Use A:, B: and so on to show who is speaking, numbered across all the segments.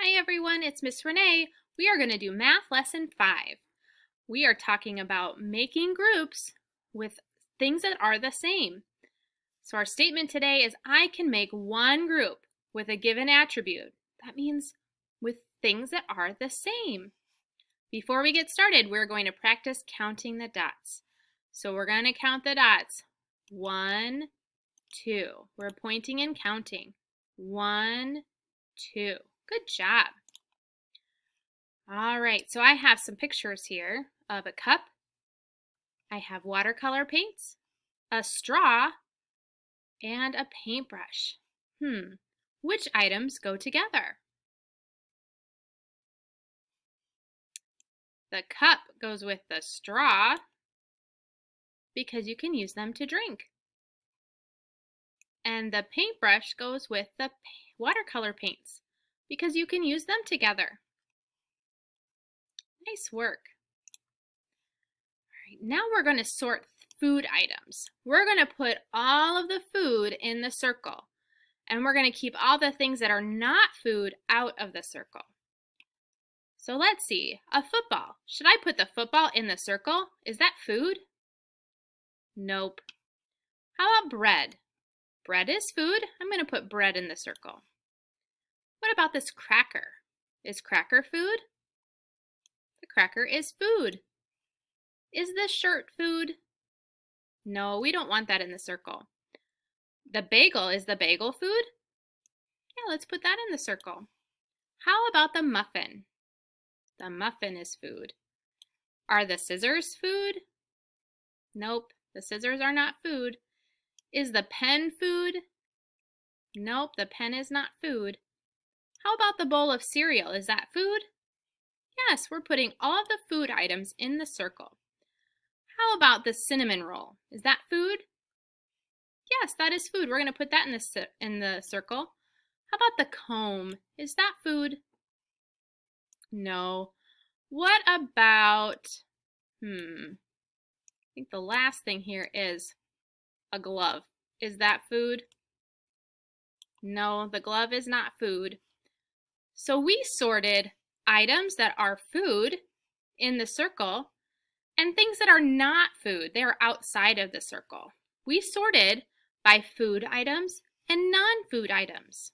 A: Hi everyone, it's Miss Renee. We are going to do Math Lesson 5. We are talking about making groups with things that are the same. So our statement today is I can make one group with a given attribute. That means with things that are the same. Before we get started, we're going to practice counting the dots. So we're going to count the dots. 1, 2. We're pointing and counting. 1, 2. Good job. All right, so I have some pictures here of a cup. I have watercolor paints, a straw, and a paintbrush. Which items go together? The cup goes with the straw because you can use them to drink. And the paintbrush goes with the watercolor paints because you can use them together. Nice work. All right, now we're going to sort food items. We're going to put all of the food in the circle, and we're going to keep all the things that are not food out of the circle. So let's see, a football. Should I put the football in the circle? Is that food? Nope. How about bread? Bread is food. I'm going to put bread in the circle. What about this cracker? Is cracker food? The cracker is food. Is this shirt food? No, we don't want that in the circle. The bagel, is the bagel food? Yeah, let's put that in the circle. How about the muffin? The muffin is food. Are the scissors food? Nope, the scissors are not food. Is the pen food? Nope, the pen is not food. How about the bowl of cereal? Is that food? Yes, we're putting all of the food items in the circle. How about the cinnamon roll? Is that food? Yes, that is food. We're going to put that in the circle. How about the comb? Is that food? No. What about, I think the last thing here is a glove. Is that food? No, the glove is not food. So we sorted items that are food in the circle and things that are not food. They are outside of the circle. We sorted by food items and non-food items.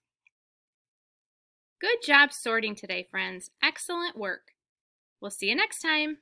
A: Good job sorting today, friends. Excellent work. We'll see you next time.